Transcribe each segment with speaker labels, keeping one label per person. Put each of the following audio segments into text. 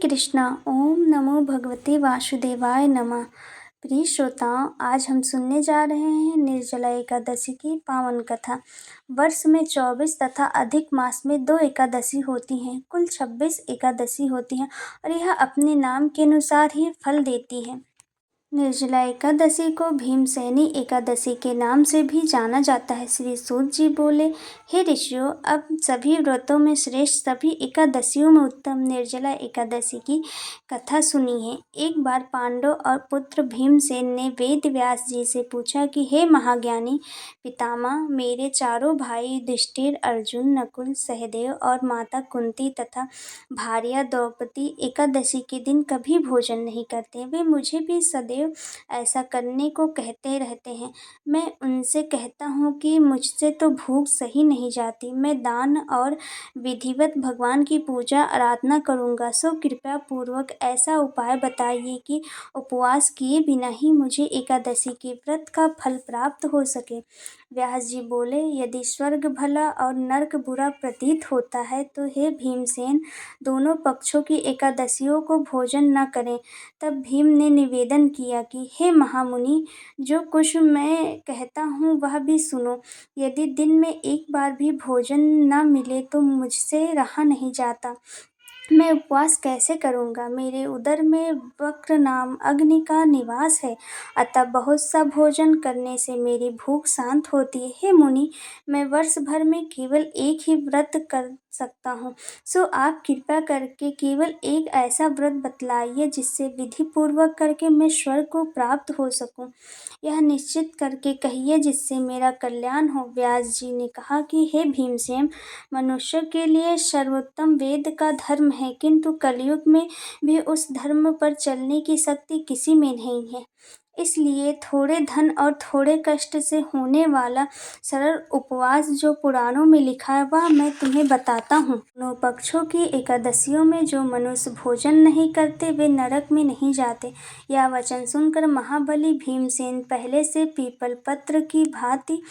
Speaker 1: कृष्णा। ओम नमो भगवते वासुदेवाय नमः। प्रिय श्रोताओं, आज हम सुनने जा रहे हैं निर्जला एकादशी की पावन कथा। वर्ष में 24 तथा अधिक मास में 2 एकादशी होती हैं। कुल 26 एकादशी होती हैं और यह अपने नाम के अनुसार ही फल देती है। निर्जला एकादशी को भीमसेनी एकादशी के नाम से भी जाना जाता है। श्री सूत जी बोले, हे ऋषियों, अब सभी व्रतों में श्रेष्ठ, सभी एकादशियों में उत्तम निर्जला एकादशी की कथा सुनिए। एक बार पांडव और पुत्र भीमसेन ने वेद व्यास जी से पूछा कि हे महाज्ञानी पितामह, मेरे चारों भाई युधिष्ठिर, अर्जुन, नकुल, सहदेव और माता कुंती तथा भार्या द्रौपदी एकादशी के दिन कभी भोजन नहीं करते। वे मुझे भी सदैव ऐसा करने को कहते रहते हैं। मैं उनसे कहता हूँ कि मुझसे तो भूख सही नहीं जाती। मैं दान और विधिवत भगवान की पूजा आराधना करूँगा, सो कृपया पूर्वक ऐसा उपाय बताइए कि उपवास किए बिना ही मुझे एकादशी के व्रत का फल प्राप्त हो सके। व्यास जी बोले, यदि स्वर्ग भला और नरक बुरा प्रतीत होता है तो हे भीमसेन, दोनों पक्षों की एकादशियों को भोजन न करें। तब भीम ने निवेदन किया कि हे महामुनि, जो कुछ मैं कहता हूँ वह भी सुनो। यदि दिन में एक बार भी भोजन न मिले तो मुझसे रहा नहीं जाता। मैं उपवास कैसे करूँगा? मेरे उदर में वक्र नाम अग्नि का निवास है, अतः बहुत सा भोजन करने से मेरी भूख शांत होती है। हे मुनि, मैं वर्ष भर में केवल एक ही व्रत कर सकता हूँ, सो आप कृपा करके केवल एक ऐसा व्रत बतलाइए जिससे विधि पूर्वक करके मैं स्वर्ग को प्राप्त हो सकूँ। यह निश्चित करके कहिए जिससे मेरा कल्याण हो। व्यास जी ने कहा कि हे भीमसेन, मनुष्य के लिए सर्वोत्तम वेद का धर्म है, किंतु कलयुग में भी उस धर्म पर चलने की शक्ति किसी में नहीं है। इसलिए थोड़े धन और थोड़े कष्ट से होने वाला सरल उपवास जो पुराणों में लिखा है वह मैं तुम्हें बताता हूँ। दोनों पक्षों की एकादशियों में जो मनुष्य भोजन नहीं करते वे नरक में नहीं जाते। यह वचन सुनकर महाबली भीमसेन पहले से पीपल पत्र की भांति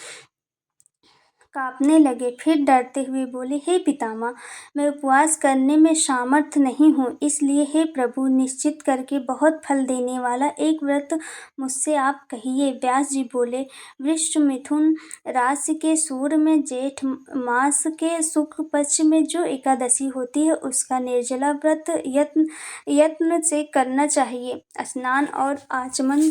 Speaker 1: कांपने लगे। फिर डरते हुए बोले, हे पितामह, मैं उपवास करने में सामर्थ नहीं हूँ, इसलिए हे प्रभु, निश्चित करके बहुत फल देने वाला एक व्रत मुझसे आप कहिए। व्यास जी बोले, वृश्चिक मिथुन राशि के सूर्य में जेठ मास के शुक्ल पक्ष में जो एकादशी होती है उसका निर्जला व्रत यत्न से करना चाहिए। स्नान और आचमन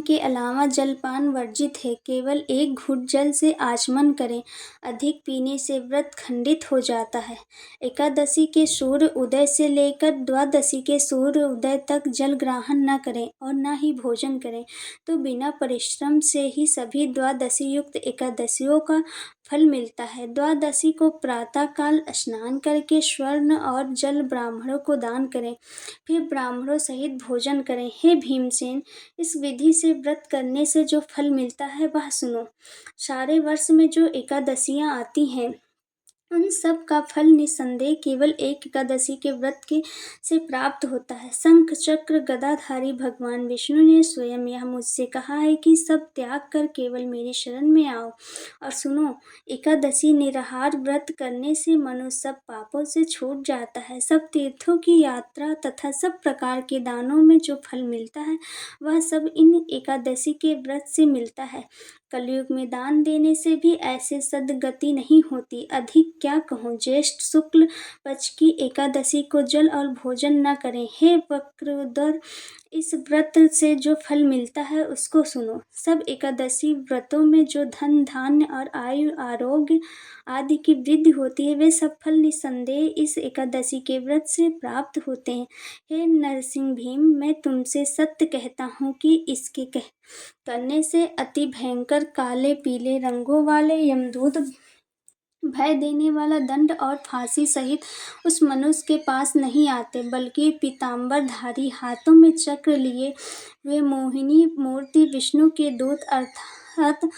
Speaker 1: के अलावा जलपान वर्जित है। केवल एक घूंट जल से आचमन करें। अधिक पीने से व्रत खंडित हो जाता है। एकादशी के सूर्य उदय से लेकर द्वादशी के सूर्य उदय तक जल ग्रहण न करें और न ही भोजन करें, तो बिना परिश्रम से ही सभी द्वादशी युक्त एकादशियों का फल मिलता है। द्वादशी को प्रातःकाल स्नान करके स्वर्ण और जल ब्राह्मणों को दान करें, फिर ब्राह्मणों सहित भोजन करें। हे भीमसेन, इस विधि से व्रत करने से जो फल मिलता है वह सुनो। सारे वर्ष में जो एकादशियां आती हैं उन सब का फल निस्संदेह केवल एक एकादशी के व्रत के से प्राप्त होता है। शंख चक्र गदाधारी भगवान विष्णु ने स्वयं यह मुझसे कहा है कि सब त्याग कर केवल मेरी शरण में आओ और सुनो। एकादशी निराहार व्रत करने से मनुष्य सब पापों से छूट जाता है। सब तीर्थों की यात्रा तथा सब प्रकार के दानों में जो फल मिलता है वह सब इन एकादशी के व्रत से मिलता है। कलयुग में दान देने से भी ऐसे सद्गति नहीं होती। अधिक क्या कहूँ, ज्येष्ठ शुक्ल पक्ष की एकादशी को जल और भोजन न करें। हे वक्रोदर, इस व्रत से जो फल मिलता है उसको सुनो। सब एकादशी व्रतों में जो धन धान्य और आयु आरोग्य आदि की वृद्धि होती है वे सब फल निस्संदेह इस एकादशी के व्रत से प्राप्त होते हैं। हे नरसिंह भीम, मैं तुमसे सत्य कहता हूँ कि इसके करने से अति भयंकर काले पीले रंगों वाले यमदूत, भय देने वाला दंड और फांसी सहित उस मनुष्य के पास नहीं आते, बल्कि पीतांबरधारी हाथों में चक्र लिए वे मोहिनी मूर्ति विष्णु के दूत अर्थात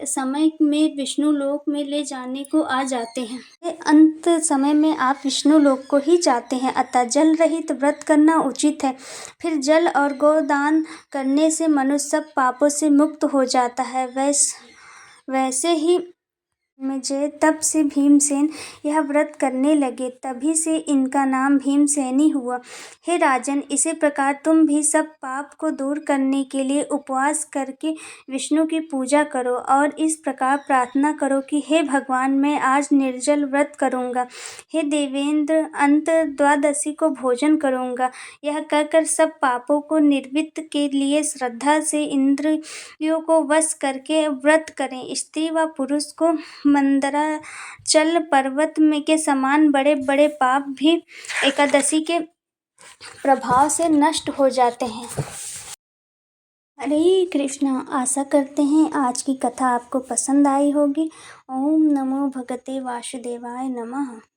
Speaker 1: समय में विष्णु लोक में ले जाने को आ जाते हैं। अंत समय में आप विष्णु लोक को ही जाते हैं, अतः जल रहित व्रत करना उचित है। फिर जल और गोदान करने से मनुष्य सब पापों से मुक्त हो जाता है। वैसे ही में जय। तब से भीमसेन यह व्रत करने लगे, तभी से इनका नाम भीमसेनी हुआ। हे राजन, इसी प्रकार तुम भी सब पाप को दूर करने के लिए उपवास करके विष्णु की पूजा करो और इस प्रकार प्रार्थना करो कि हे भगवान, मैं आज निर्जल व्रत करूँगा। हे देवेंद्र, अंत द्वादशी को भोजन करूँगा। यह कहकर सब पापों को निवृत्त के लिए श्रद्धा से इंद्रियों को वश करके व्रत करें। स्त्री व पुरुष को मंदराचल पर्वत में के समान बड़े बड़े पाप भी एकादशी के प्रभाव से नष्ट हो जाते हैं। हरे कृष्णा। आशा करते हैं आज की कथा आपको पसंद आई होगी। ओम नमो भगवते वासुदेवाय नमः।